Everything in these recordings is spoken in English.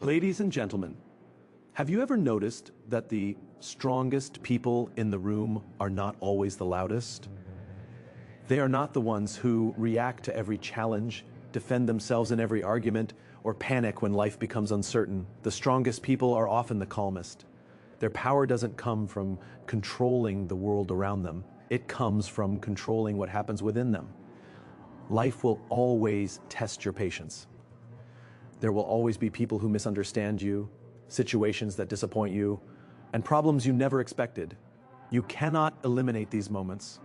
Ladies and gentlemen, have you ever noticed that the strongest people in the room are not always the loudest? They are not the ones who react to every challenge, defend themselves in every argument, or panic when life becomes uncertain. The strongest people are often the calmest. Their power doesn't come from controlling the world around them. It comes from controlling what happens within them. Life will always test your patience. There will always be people who misunderstand you, situations that disappoint you, and problems you never expected. You cannot eliminate these moments,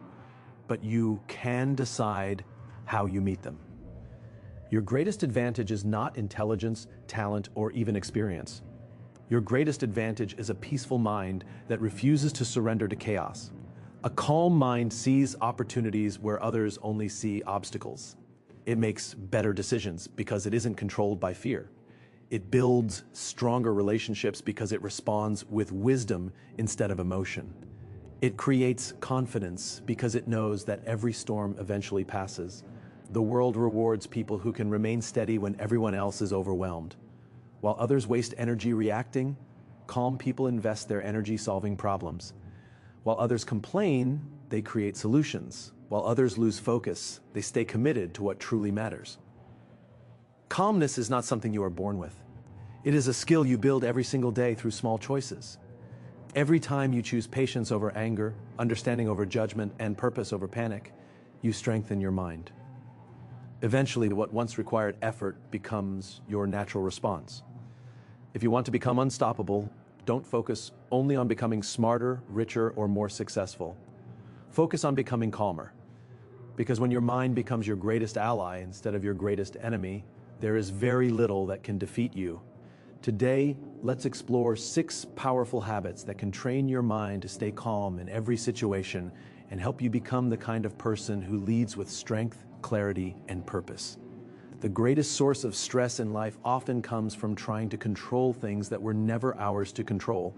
but you can decide how you meet them. Your greatest advantage is not intelligence, talent, or even experience. Your greatest advantage is a peaceful mind that refuses to surrender to chaos. A calm mind sees opportunities where others only see obstacles. It makes better decisions because it isn't controlled by fear. It builds stronger relationships because it responds with wisdom instead of emotion. It creates confidence because it knows that every storm eventually passes. The world rewards people who can remain steady when everyone else is overwhelmed. While others waste energy reacting, calm people invest their energy solving problems. While others complain, they create solutions. While others lose focus, they stay committed to what truly matters. Calmness is not something you are born with. It is a skill you build every single day through small choices. Every time you choose patience over anger, understanding over judgment, and purpose over panic, you strengthen your mind. Eventually, what once required effort becomes your natural response. If you want to become unstoppable, don't focus only on becoming smarter, richer, or more successful. Focus on becoming calmer. Because when your mind becomes your greatest ally instead of your greatest enemy, there is very little that can defeat you. Today, let's explore 6 powerful habits that can train your mind to stay calm in every situation and help you become the kind of person who leads with strength, clarity, and purpose. The greatest source of stress in life often comes from trying to control things that were never ours to control.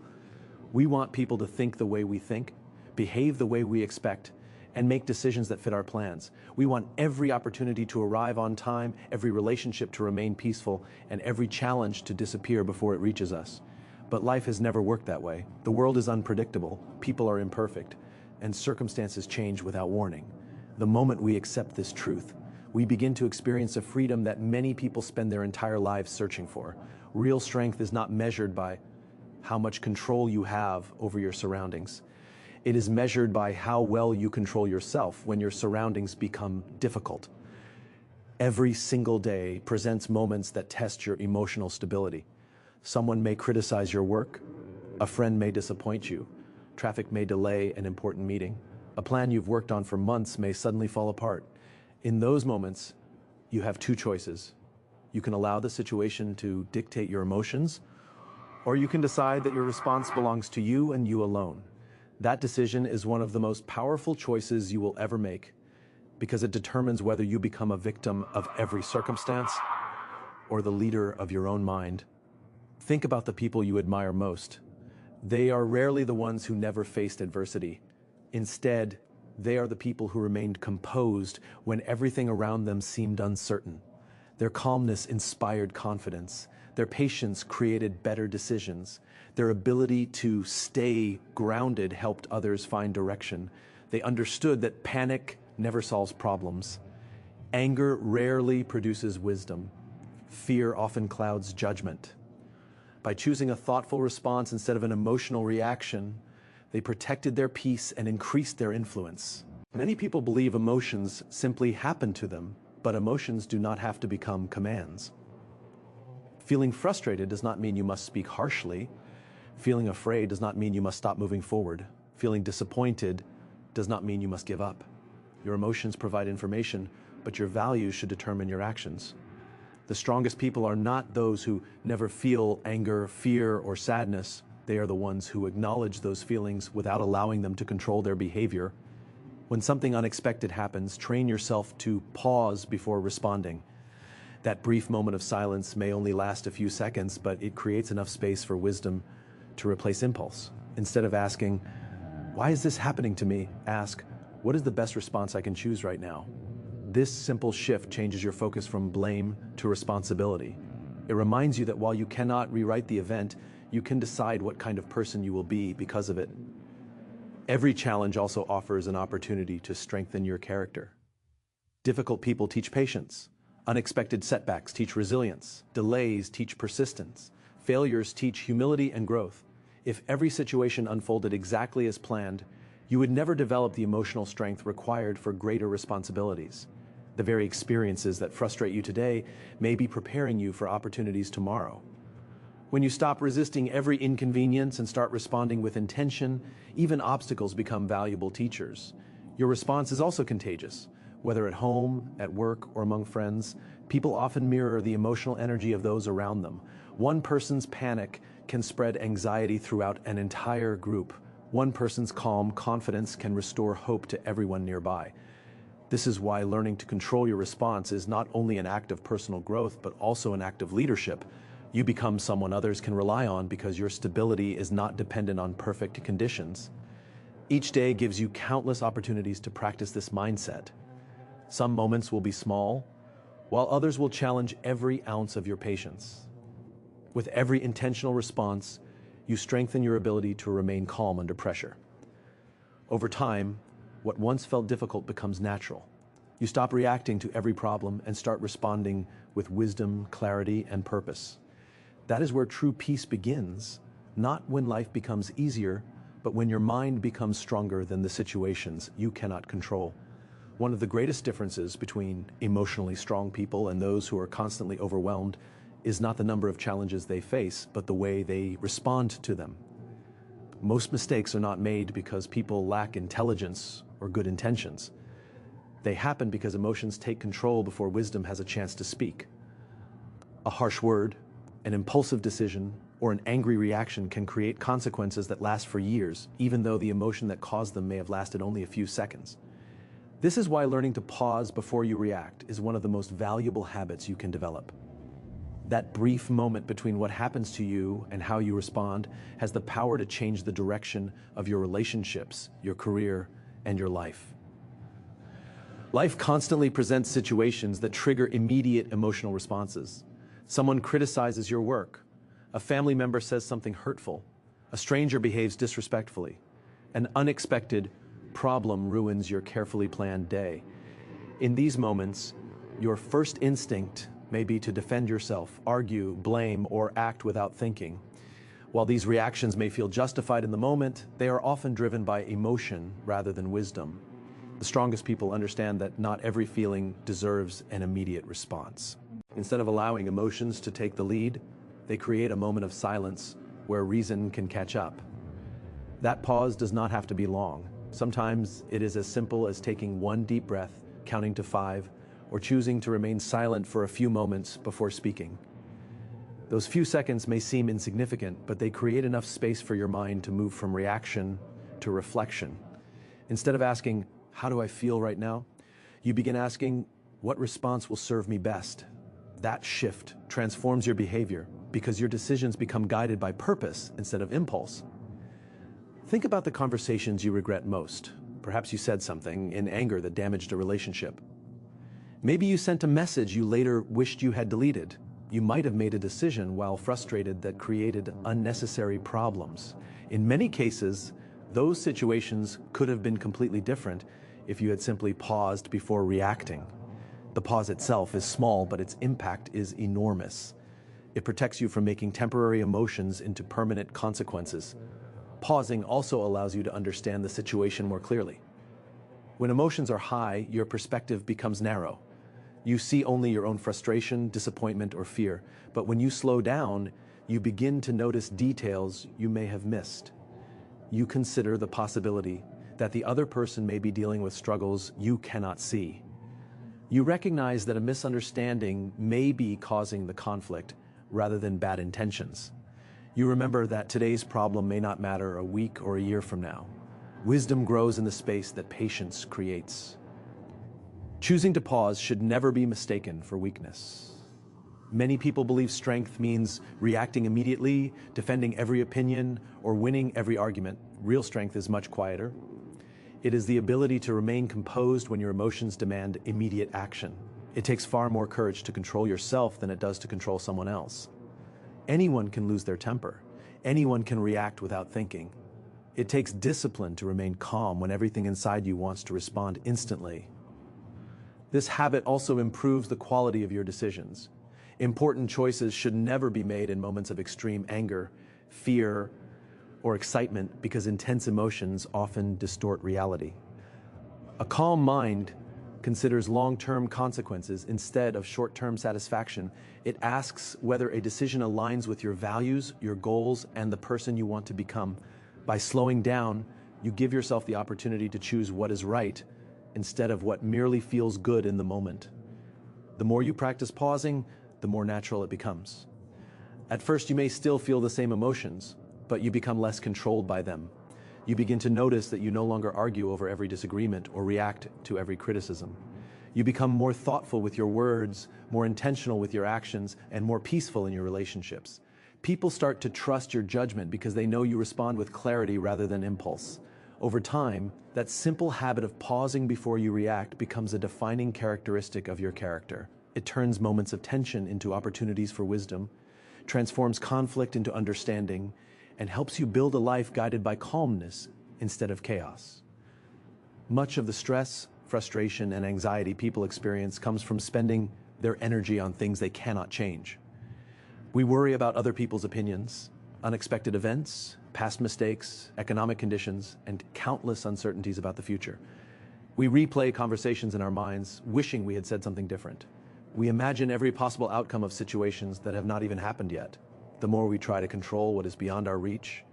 We want people to think the way we think, behave the way we expect, and make decisions that fit our plans. We want every opportunity to arrive on time, every relationship to remain peaceful, and every challenge to disappear before it reaches us. But life has never worked that way. The world is unpredictable, people are imperfect, and circumstances change without warning. The moment we accept this truth, we begin to experience a freedom that many people spend their entire lives searching for. Real strength is not measured by how much control you have over your surroundings. It is measured by how well you control yourself when your surroundings become difficult. Every single day presents moments that test your emotional stability. Someone may criticize your work, a friend may disappoint you, traffic may delay an important meeting, a plan you've worked on for months may suddenly fall apart. In those moments, you have 2 choices. You can allow the situation to dictate your emotions, or you can decide that your response belongs to you and you alone. That decision is one of the most powerful choices you will ever make because it determines whether you become a victim of every circumstance or the leader of your own mind. Think about the people you admire most. They are rarely the ones who never faced adversity. Instead, they are the people who remained composed when everything around them seemed uncertain. Their calmness inspired confidence. Their patience created better decisions. Their ability to stay grounded helped others find direction. They understood that panic never solves problems. Anger rarely produces wisdom. Fear often clouds judgment. By choosing a thoughtful response instead of an emotional reaction, they protected their peace and increased their influence. Many people believe emotions simply happen to them, but emotions do not have to become commands. Feeling frustrated does not mean you must speak harshly. Feeling afraid does not mean you must stop moving forward. Feeling disappointed does not mean you must give up. Your emotions provide information, but your values should determine your actions. The strongest people are not those who never feel anger, fear, or sadness. They are the ones who acknowledge those feelings without allowing them to control their behavior. When something unexpected happens, train yourself to pause before responding. That brief moment of silence may only last a few seconds, but it creates enough space for wisdom to replace impulse. Instead of asking, "Why is this happening to me?" ask, "What is the best response I can choose right now?" This simple shift changes your focus from blame to responsibility. It reminds you that while you cannot rewrite the event, you can decide what kind of person you will be because of it. Every challenge also offers an opportunity to strengthen your character. Difficult people teach patience. Unexpected setbacks teach resilience. Delays teach persistence. Failures teach humility and growth. If every situation unfolded exactly as planned, you would never develop the emotional strength required for greater responsibilities. The very experiences that frustrate you today may be preparing you for opportunities tomorrow. When you stop resisting every inconvenience and start responding with intention, even obstacles become valuable teachers. Your response is also contagious. Whether at home, at work, or among friends, people often mirror the emotional energy of those around them. One person's panic can spread anxiety throughout an entire group. One person's calm confidence can restore hope to everyone nearby. This is why learning to control your response is not only an act of personal growth, but also an act of leadership. You become someone others can rely on because your stability is not dependent on perfect conditions. Each day gives you countless opportunities to practice this mindset. Some moments will be small, while others will challenge every ounce of your patience. With every intentional response, you strengthen your ability to remain calm under pressure. Over time, what once felt difficult becomes natural. You stop reacting to every problem and start responding with wisdom, clarity, and purpose. That is where true peace begins, not when life becomes easier, but when your mind becomes stronger than the situations you cannot control. One of the greatest differences between emotionally strong people and those who are constantly overwhelmed is not the number of challenges they face, but the way they respond to them. Most mistakes are not made because people lack intelligence or good intentions. They happen because emotions take control before wisdom has a chance to speak. A harsh word, an impulsive decision, or an angry reaction can create consequences that last for years, even though the emotion that caused them may have lasted only a few seconds. This is why learning to pause before you react is one of the most valuable habits you can develop. That brief moment between what happens to you and how you respond has the power to change the direction of your relationships, your career, and your life. Life constantly presents situations that trigger immediate emotional responses. Someone criticizes your work. A family member says something hurtful. A stranger behaves disrespectfully. An unexpected problem ruins your carefully planned day. In these moments, your first instinct may be to defend yourself, argue, blame, or act without thinking. While these reactions may feel justified in the moment, they are often driven by emotion rather than wisdom. The strongest people understand that not every feeling deserves an immediate response. Instead of allowing emotions to take the lead, they create a moment of silence where reason can catch up. That pause does not have to be long. Sometimes it is as simple as taking one deep breath, counting to 5, or choosing to remain silent for a few moments before speaking. Those few seconds may seem insignificant, but they create enough space for your mind to move from reaction to reflection. Instead of asking, "How do I feel right now?" you begin asking, "What response will serve me best?" That shift transforms your behavior because your decisions become guided by purpose instead of impulse. Think about the conversations you regret most. Perhaps you said something in anger that damaged a relationship. Maybe you sent a message you later wished you had deleted. You might have made a decision while frustrated that created unnecessary problems. In many cases, those situations could have been completely different if you had simply paused before reacting. The pause itself is small, but its impact is enormous. It protects you from making temporary emotions into permanent consequences. Pausing also allows you to understand the situation more clearly. When emotions are high, your perspective becomes narrow. You see only your own frustration, disappointment, or fear. But when you slow down, you begin to notice details you may have missed. You consider the possibility that the other person may be dealing with struggles you cannot see. You recognize that a misunderstanding may be causing the conflict rather than bad intentions. You remember that today's problem may not matter a week or a year from now. Wisdom grows in the space that patience creates. Choosing to pause should never be mistaken for weakness. Many people believe strength means reacting immediately, defending every opinion, or winning every argument. Real strength is much quieter. It is the ability to remain composed when your emotions demand immediate action. It takes far more courage to control yourself than it does to control someone else. Anyone can lose their temper. Anyone can react without thinking. It takes discipline to remain calm when everything inside you wants to respond instantly. This habit also improves the quality of your decisions. Important choices should never be made in moments of extreme anger, fear, or excitement because intense emotions often distort reality. A calm mind considers long-term consequences instead of short-term satisfaction. It asks whether a decision aligns with your values, your goals, and the person you want to become. By slowing down, you give yourself the opportunity to choose what is right instead of what merely feels good in the moment. The more you practice pausing, the more natural it becomes. At first, you may still feel the same emotions, but you become less controlled by them. You begin to notice that you no longer argue over every disagreement or react to every criticism. You become more thoughtful with your words, more intentional with your actions, and more peaceful in your relationships. People start to trust your judgment because they know you respond with clarity rather than impulse. Over time, that simple habit of pausing before you react becomes a defining characteristic of your character. It turns moments of tension into opportunities for wisdom, transforms conflict into understanding, and helps you build a life guided by calmness instead of chaos. Much of the stress, frustration, and anxiety people experience comes from spending their energy on things they cannot change. We worry about other people's opinions, unexpected events, past mistakes, economic conditions, and countless uncertainties about the future. We replay conversations in our minds, wishing we had said something different. We imagine every possible outcome of situations that have not even happened yet. The more we try to control what is beyond our reach,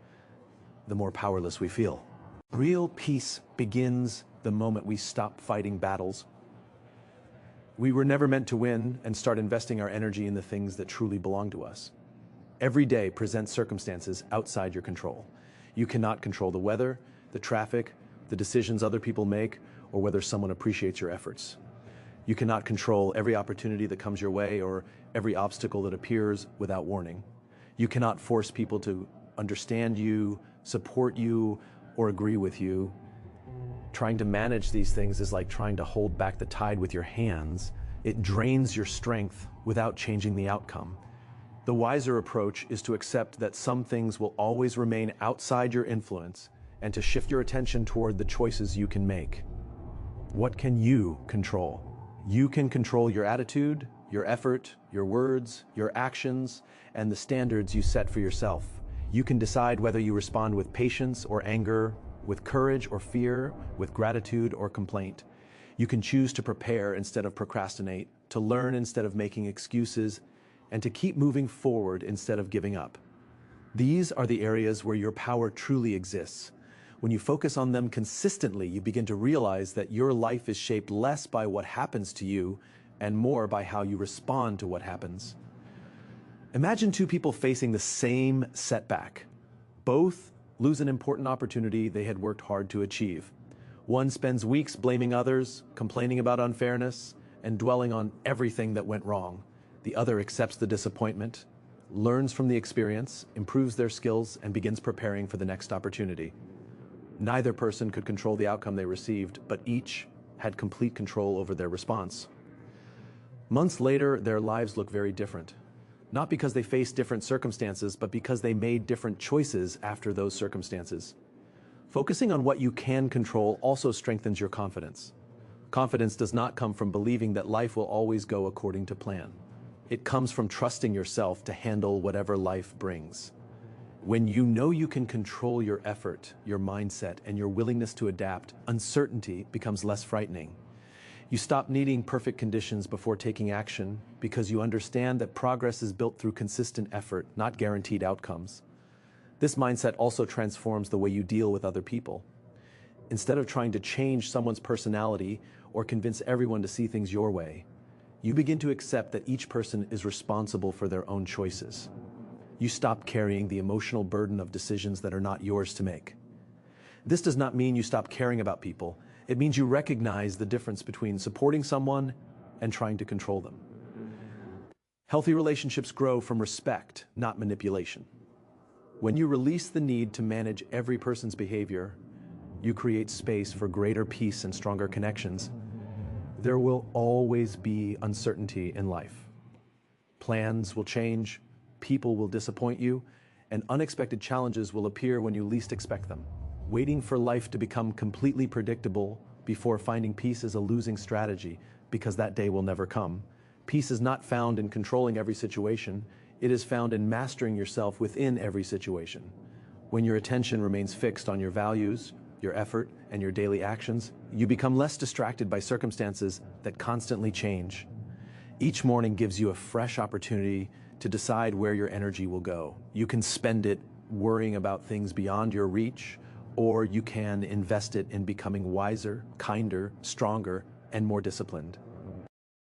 the more powerless we feel. Real peace begins the moment we stop fighting battles. We were never meant to win and start investing our energy in the things that truly belong to us. Every day presents circumstances outside your control. You cannot control the weather, the traffic, the decisions other people make, or whether someone appreciates your efforts. You cannot control every opportunity that comes your way or every obstacle that appears without warning. You cannot force people to understand you, support you, or agree with you. Trying to manage these things is like trying to hold back the tide with your hands. It drains your strength without changing the outcome. The wiser approach is to accept that some things will always remain outside your influence and to shift your attention toward the choices you can make. What can you control? You can control your attitude, your effort, your words, your actions, and the standards you set for yourself. You can decide whether you respond with patience or anger, with courage or fear, with gratitude or complaint. You can choose to prepare instead of procrastinate, to learn instead of making excuses, and to keep moving forward instead of giving up. These are the areas where your power truly exists. When you focus on them consistently, you begin to realize that your life is shaped less by what happens to you and more by how you respond to what happens. Imagine two people facing the same setback. Both lose an important opportunity they had worked hard to achieve. One spends weeks blaming others, complaining about unfairness, and dwelling on everything that went wrong. The other accepts the disappointment, learns from the experience, improves their skills, and begins preparing for the next opportunity. Neither person could control the outcome they received, but each had complete control over their response. Months later, their lives look very different. Not because they faced different circumstances, but because they made different choices after those circumstances. Focusing on what you can control also strengthens your confidence. Confidence does not come from believing that life will always go according to plan. It comes from trusting yourself to handle whatever life brings. When you know you can control your effort, your mindset, and your willingness to adapt, uncertainty becomes less frightening. You stop needing perfect conditions before taking action because you understand that progress is built through consistent effort, not guaranteed outcomes. This mindset also transforms the way you deal with other people. Instead of trying to change someone's personality or convince everyone to see things your way, you begin to accept that each person is responsible for their own choices. You stop carrying the emotional burden of decisions that are not yours to make. This does not mean you stop caring about people. It means you recognize the difference between supporting someone and trying to control them. Healthy relationships grow from respect, not manipulation. When you release the need to manage every person's behavior, you create space for greater peace and stronger connections. There will always be uncertainty in life. Plans will change, people will disappoint you, and unexpected challenges will appear when you least expect them. Waiting for life to become completely predictable before finding peace is a losing strategy, because that day will never come. Peace is not found in controlling every situation, it is found in mastering yourself within every situation. When your attention remains fixed on your values, your effort, and your daily actions, you become less distracted by circumstances that constantly change. Each morning gives you a fresh opportunity to decide where your energy will go. You can spend it worrying about things beyond your reach, or you can invest it in becoming wiser, kinder, stronger, and more disciplined.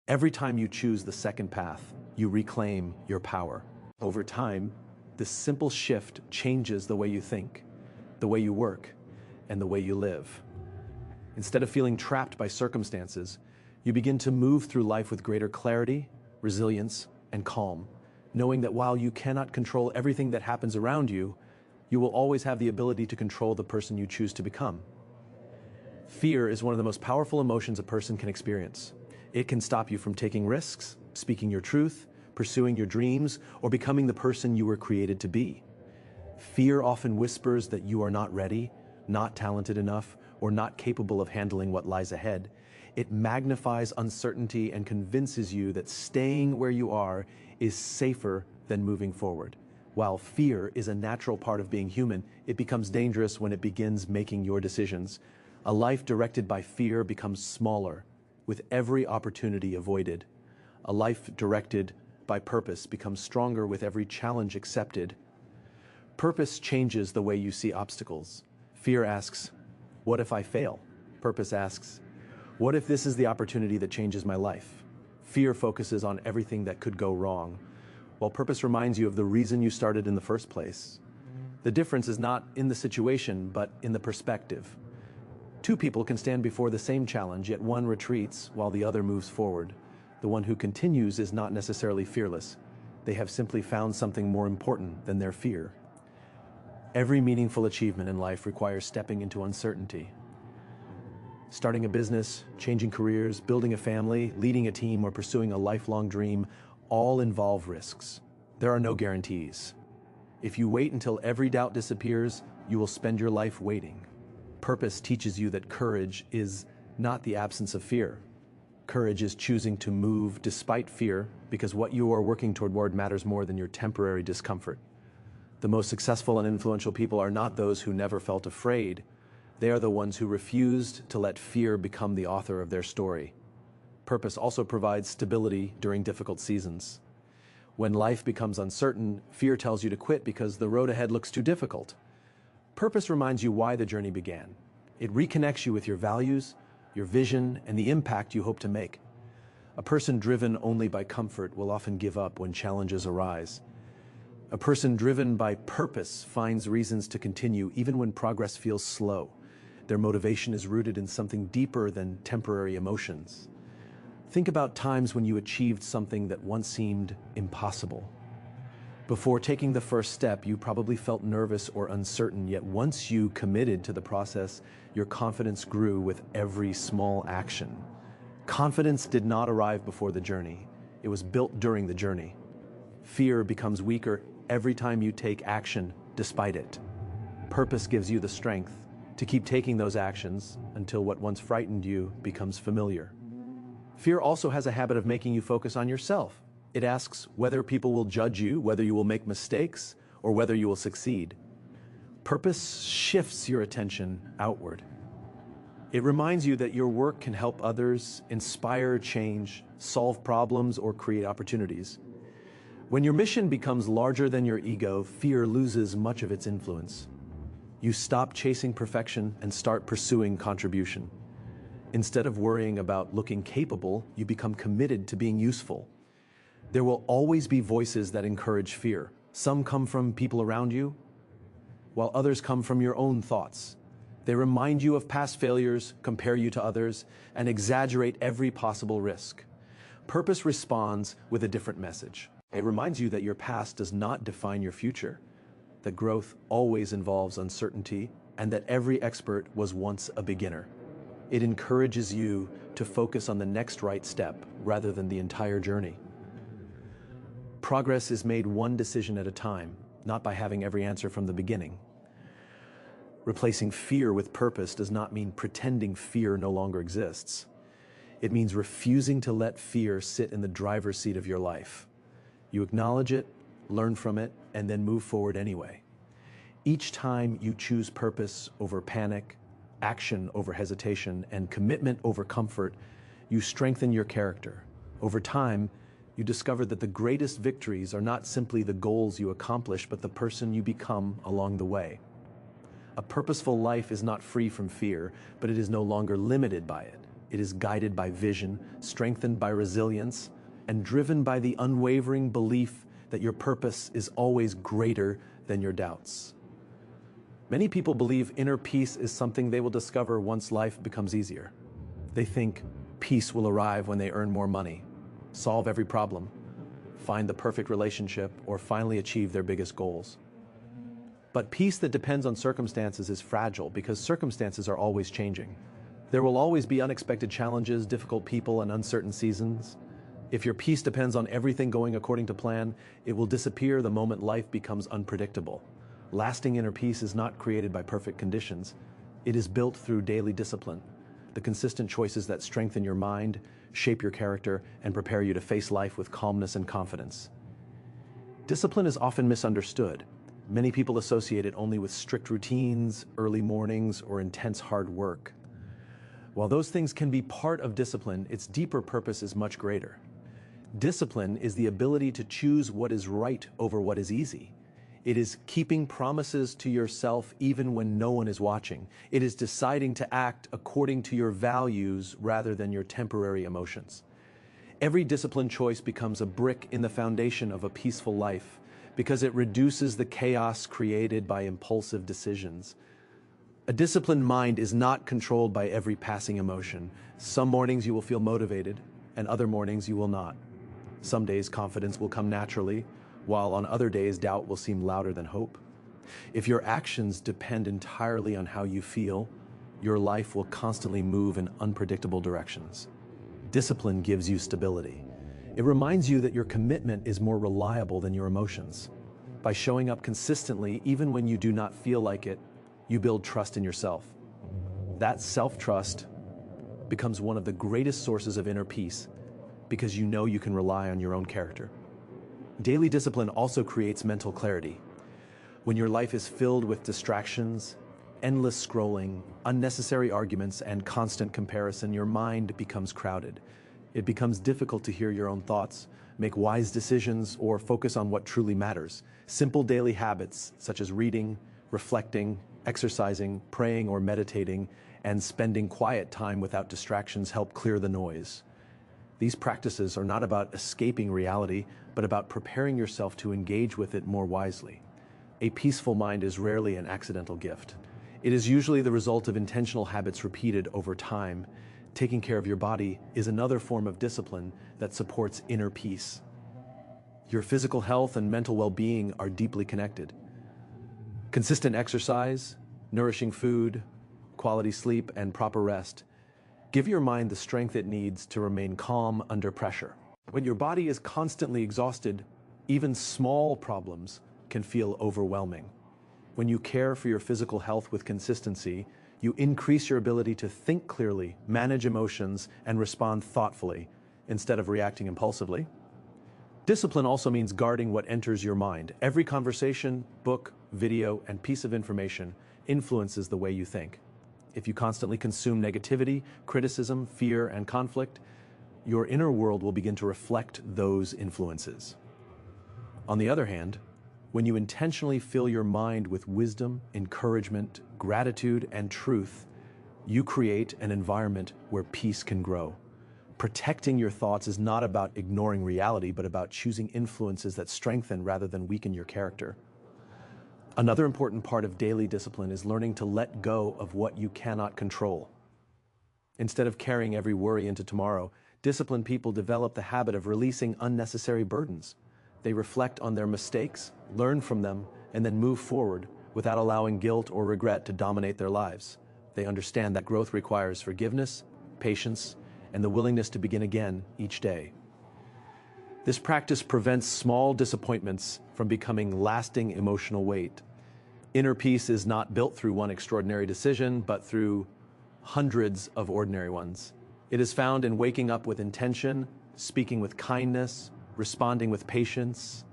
Every time you choose the second path, you reclaim your power. Over time, this simple shift changes the way you think, the way you work, and the way you live. Instead of feeling trapped by circumstances, you begin to move through life with greater clarity, resilience, and calm, knowing that while you cannot control everything that happens around you, you will always have the ability to control the person you choose to become. Fear is one of the most powerful emotions a person can experience. It can stop you from taking risks, speaking your truth, pursuing your dreams, or becoming the person you were created to be. Fear often whispers that you are not ready, not talented enough, or not capable of handling what lies ahead. It magnifies uncertainty and convinces you that staying where you are is safer than moving forward. While fear is a natural part of being human, it becomes dangerous when it begins making your decisions. A life directed by fear becomes smaller, with every opportunity avoided. A life directed by purpose becomes stronger with every challenge accepted. Purpose changes the way you see obstacles. Fear asks, what if I fail? Purpose asks, what if this is the opportunity that changes my life? Fear focuses on everything that could go wrong, while purpose reminds you of the reason you started in the first place. The difference is not in the situation, but in the perspective. Two people can stand before the same challenge, yet one retreats while the other moves forward. The one who continues is not necessarily fearless. They have simply found something more important than their fear. Every meaningful achievement in life requires stepping into uncertainty. Starting a business, changing careers, building a family, leading a team, or pursuing a lifelong dream all involve risks. There are no guarantees. If you wait until every doubt disappears, you will spend your life waiting. Purpose teaches you that courage is not the absence of fear. Courage is choosing to move despite fear, because what you are working toward matters more than your temporary discomfort. The most successful and influential people are not those who never felt afraid. They are the ones who refused to let fear become the author of their story. Purpose also provides stability during difficult seasons. When life becomes uncertain, fear tells you to quit because the road ahead looks too difficult. Purpose reminds you why the journey began. It reconnects you with your values, your vision, and the impact you hope to make. A person driven only by comfort will often give up when challenges arise. A person driven by purpose finds reasons to continue even when progress feels slow. Their motivation is rooted in something deeper than temporary emotions. Think about times when you achieved something that once seemed impossible. Before taking the first step, you probably felt nervous or uncertain, yet once you committed to the process, your confidence grew with every small action. Confidence did not arrive before the journey. It was built during the journey. Fear becomes weaker every time you take action despite it. Purpose gives you the strength to keep taking those actions until what once frightened you becomes familiar. Fear also has a habit of making you focus on yourself. It asks whether people will judge you, whether you will make mistakes, or whether you will succeed. Purpose shifts your attention outward. It reminds you that your work can help others, inspire change, solve problems, or create opportunities. When your mission becomes larger than your ego, fear loses much of its influence. You stop chasing perfection and start pursuing contribution. Instead of worrying about looking capable, you become committed to being useful. There will always be voices that encourage fear. Some come from people around you, while others come from your own thoughts. They remind you of past failures, compare you to others, and exaggerate every possible risk. Purpose responds with a different message. It reminds you that your past does not define your future, that growth always involves uncertainty, and that every expert was once a beginner. It encourages you to focus on the next right step rather than the entire journey. Progress is made one decision at a time, not by having every answer from the beginning. Replacing fear with purpose does not mean pretending fear no longer exists. It means refusing to let fear sit in the driver's seat of your life. You acknowledge it, learn from it, and then move forward anyway. Each time you choose purpose over panic, action over hesitation, and commitment over comfort, you strengthen your character. Over time, you discover that the greatest victories are not simply the goals you accomplish, but the person you become along the way. A purposeful life is not free from fear, but it is no longer limited by it. It is guided by vision, strengthened by resilience, and driven by the unwavering belief that your purpose is always greater than your doubts. Many people believe inner peace is something they will discover once life becomes easier. They think peace will arrive when they earn more money, solve every problem, find the perfect relationship, or finally achieve their biggest goals. But peace that depends on circumstances is fragile because circumstances are always changing. There will always be unexpected challenges, difficult people, and uncertain seasons. If your peace depends on everything going according to plan, it will disappear the moment life becomes unpredictable. Lasting inner peace is not created by perfect conditions. It is built through daily discipline, the consistent choices that strengthen your mind, shape your character, and prepare you to face life with calmness and confidence. Discipline is often misunderstood. Many people associate it only with strict routines, early mornings, or intense hard work. While those things can be part of discipline, its deeper purpose is much greater. Discipline is the ability to choose what is right over what is easy. It is keeping promises to yourself even when no one is watching. It is deciding to act according to your values rather than your temporary emotions. Every disciplined choice becomes a brick in the foundation of a peaceful life because it reduces the chaos created by impulsive decisions. A disciplined mind is not controlled by every passing emotion. Some mornings you will feel motivated, and other mornings you will not. Some days confidence will come naturally, while on other days doubt will seem louder than hope. If your actions depend entirely on how you feel, your life will constantly move in unpredictable directions. Discipline gives you stability. It reminds you that your commitment is more reliable than your emotions. By showing up consistently, even when you do not feel like it, you build trust in yourself. That self-trust becomes one of the greatest sources of inner peace because you know you can rely on your own character. Daily discipline also creates mental clarity. When your life is filled with distractions, endless scrolling, unnecessary arguments, and constant comparison, your mind becomes crowded. It becomes difficult to hear your own thoughts, make wise decisions, or focus on what truly matters. Simple daily habits such as reading, reflecting, exercising, praying or meditating, and spending quiet time without distractions help clear the noise. These practices are not about escaping reality, but about preparing yourself to engage with it more wisely. A peaceful mind is rarely an accidental gift. It is usually the result of intentional habits repeated over time. Taking care of your body is another form of discipline that supports inner peace. Your physical health and mental well-being are deeply connected. Consistent exercise, nourishing food, quality sleep, and proper rest give your mind the strength it needs to remain calm under pressure. When your body is constantly exhausted, even small problems can feel overwhelming. When you care for your physical health with consistency, you increase your ability to think clearly, manage emotions, and respond thoughtfully instead of reacting impulsively. Discipline also means guarding what enters your mind. Every conversation, book, video, and piece of information influences the way you think. If you constantly consume negativity, criticism, fear, and conflict, your inner world will begin to reflect those influences. On the other hand, when you intentionally fill your mind with wisdom, encouragement, gratitude, and truth, you create an environment where peace can grow. Protecting your thoughts is not about ignoring reality, but about choosing influences that strengthen rather than weaken your character. Another important part of daily discipline is learning to let go of what you cannot control. Instead of carrying every worry into tomorrow, disciplined people develop the habit of releasing unnecessary burdens. They reflect on their mistakes, learn from them, and then move forward without allowing guilt or regret to dominate their lives. They understand that growth requires forgiveness, patience, and the willingness to begin again each day. This practice prevents small disappointments from becoming lasting emotional weight. Inner peace is not built through one extraordinary decision, but through hundreds of ordinary ones. It is found in waking up with intention, speaking with kindness, responding with patience,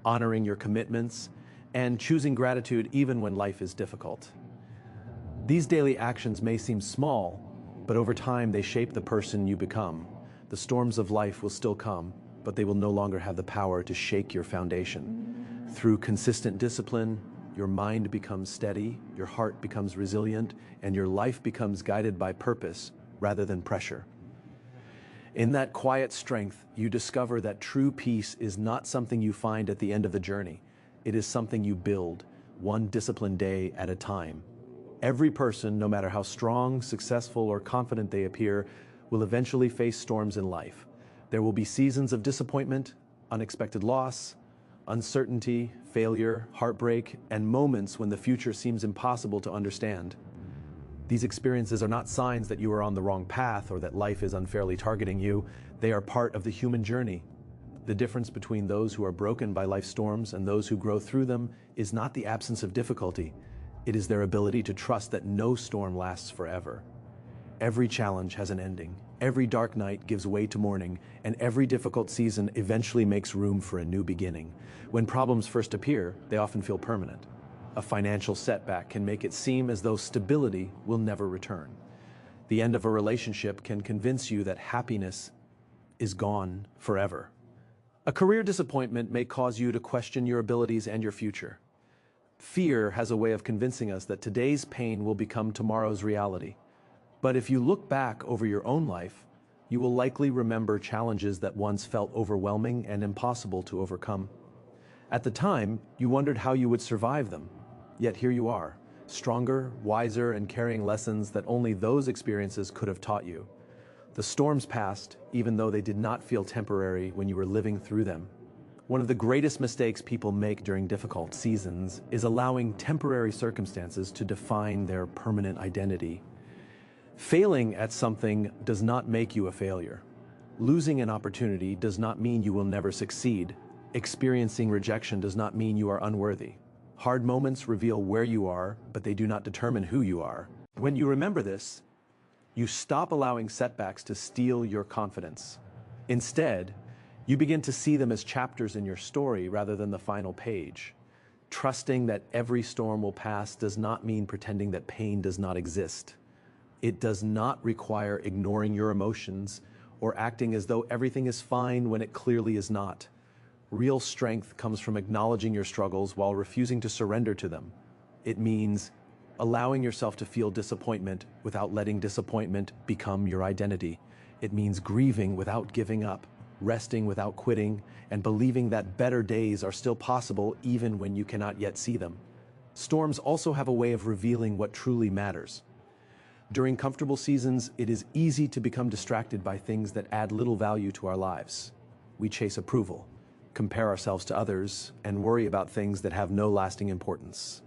honoring your commitments, and choosing gratitude even when life is difficult. These daily actions may seem small, but over time they shape the person you become. The storms of life will still come, but they will no longer have the power to shake your foundation. Through consistent discipline, your mind becomes steady, your heart becomes resilient, and your life becomes guided by purpose rather than pressure. In that quiet strength, you discover that true peace is not something you find at the end of the journey. It is something you build, one disciplined day at a time. Every person, no matter how strong, successful, or confident they appear, will eventually face storms in life. There will be seasons of disappointment, unexpected loss, uncertainty, failure, heartbreak, and moments when the future seems impossible to understand. These experiences are not signs that you are on the wrong path or that life is unfairly targeting you. They are part of the human journey. The difference between those who are broken by life's storms and those who grow through them is not the absence of difficulty. It is their ability to trust that no storm lasts forever. Every challenge has an ending. Every dark night gives way to morning, and every difficult season eventually makes room for a new beginning. When problems first appear, they often feel permanent. A financial setback can make it seem as though stability will never return. The end of a relationship can convince you that happiness is gone forever. A career disappointment may cause you to question your abilities and your future. Fear has a way of convincing us that today's pain will become tomorrow's reality. But if you look back over your own life, you will likely remember challenges that once felt overwhelming and impossible to overcome. At the time, you wondered how you would survive them. Yet here you are, stronger, wiser, and carrying lessons that only those experiences could have taught you. The storms passed, even though they did not feel temporary when you were living through them. One of the greatest mistakes people make during difficult seasons is allowing temporary circumstances to define their permanent identity. Failing at something does not make you a failure. Losing an opportunity does not mean you will never succeed. Experiencing rejection does not mean you are unworthy. Hard moments reveal where you are, but they do not determine who you are. When you remember this, you stop allowing setbacks to steal your confidence. Instead, you begin to see them as chapters in your story rather than the final page. Trusting that every storm will pass does not mean pretending that pain does not exist. It does not require ignoring your emotions or acting as though everything is fine when it clearly is not. Real strength comes from acknowledging your struggles while refusing to surrender to them. It means allowing yourself to feel disappointment without letting disappointment become your identity. It means grieving without giving up, resting without quitting, and believing that better days are still possible even when you cannot yet see them. Storms also have a way of revealing what truly matters. During comfortable seasons, it is easy to become distracted by things that add little value to our lives. We chase approval, compare ourselves to others, and worry about things that have no lasting importance.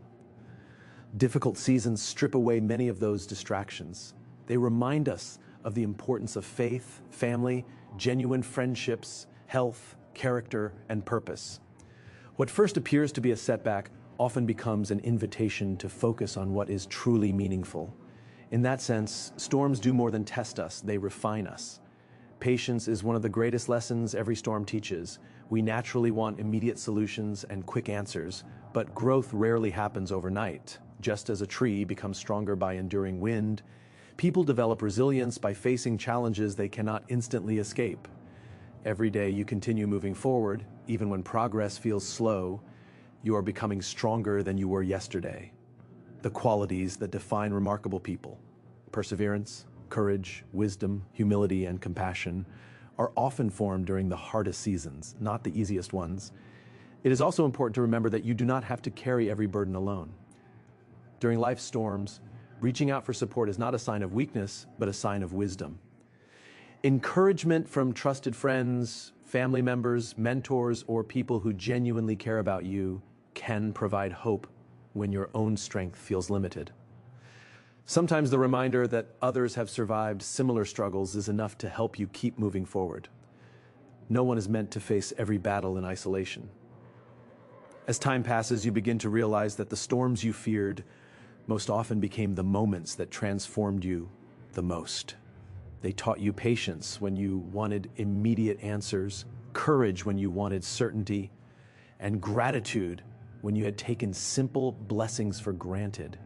Difficult seasons strip away many of those distractions. They remind us of the importance of faith, family, genuine friendships, health, character, and purpose. What first appears to be a setback often becomes an invitation to focus on what is truly meaningful. In that sense, storms do more than test us, they refine us. Patience is one of the greatest lessons every storm teaches. We naturally want immediate solutions and quick answers, but growth rarely happens overnight. Just as a tree becomes stronger by enduring wind, people develop resilience by facing challenges they cannot instantly escape. Every day you continue moving forward, even when progress feels slow, you are becoming stronger than you were yesterday. The qualities that define remarkable people, perseverance, courage, wisdom, humility, and compassion, are often formed during the hardest seasons, not the easiest ones. It is also important to remember that you do not have to carry every burden alone. During life's storms, reaching out for support is not a sign of weakness, but a sign of wisdom. Encouragement from trusted friends, family members, mentors, or people who genuinely care about you can provide hope when your own strength feels limited. Sometimes the reminder that others have survived similar struggles is enough to help you keep moving forward. No one is meant to face every battle in isolation. As time passes, you begin to realize that the storms you feared most often became the moments that transformed you the most. They taught you patience when you wanted immediate answers, courage when you wanted certainty, and gratitude when you had taken simple blessings for granted.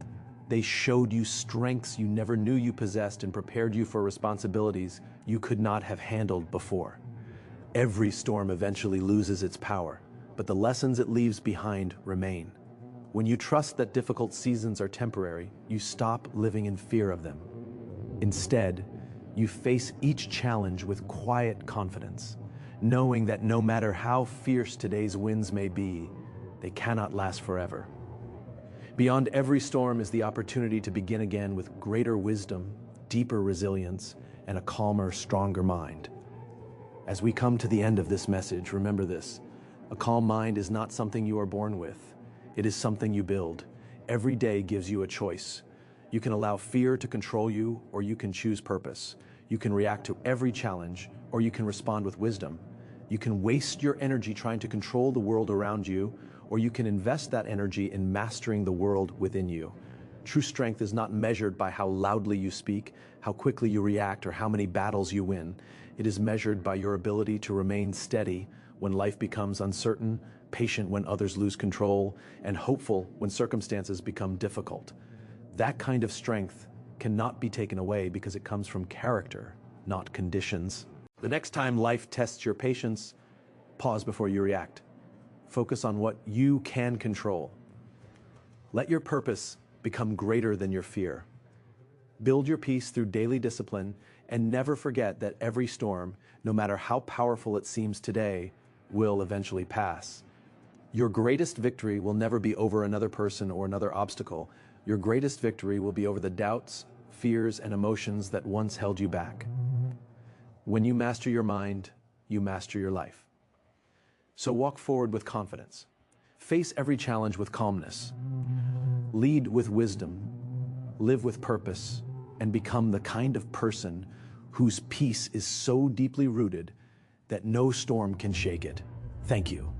They showed you strengths you never knew you possessed and prepared you for responsibilities you could not have handled before. Every storm eventually loses its power, but the lessons it leaves behind remain. When you trust that difficult seasons are temporary, you stop living in fear of them. Instead, you face each challenge with quiet confidence, knowing that no matter how fierce today's winds may be, they cannot last forever. Beyond every storm is the opportunity to begin again with greater wisdom, deeper resilience, and a calmer, stronger mind. As we come to the end of this message, remember this: a calm mind is not something you are born with. It is something you build. Every day gives you a choice. You can allow fear to control you, or you can choose purpose. You can react to every challenge, or you can respond with wisdom. You can waste your energy trying to control the world around you, or you can invest that energy in mastering the world within you. True strength is not measured by how loudly you speak, how quickly you react, or how many battles you win. It is measured by your ability to remain steady when life becomes uncertain, patient when others lose control, and hopeful when circumstances become difficult. That kind of strength cannot be taken away because it comes from character, not conditions. The next time life tests your patience, pause before you react. Focus on what you can control. Let your purpose become greater than your fear. Build your peace through daily discipline, and never forget that every storm, no matter how powerful it seems today, will eventually pass. Your greatest victory will never be over another person or another obstacle. Your greatest victory will be over the doubts, fears, and emotions that once held you back. When you master your mind, you master your life. So walk forward with confidence. Face every challenge with calmness. Lead with wisdom. Live with purpose, and become the kind of person whose peace is so deeply rooted that no storm can shake it. Thank you.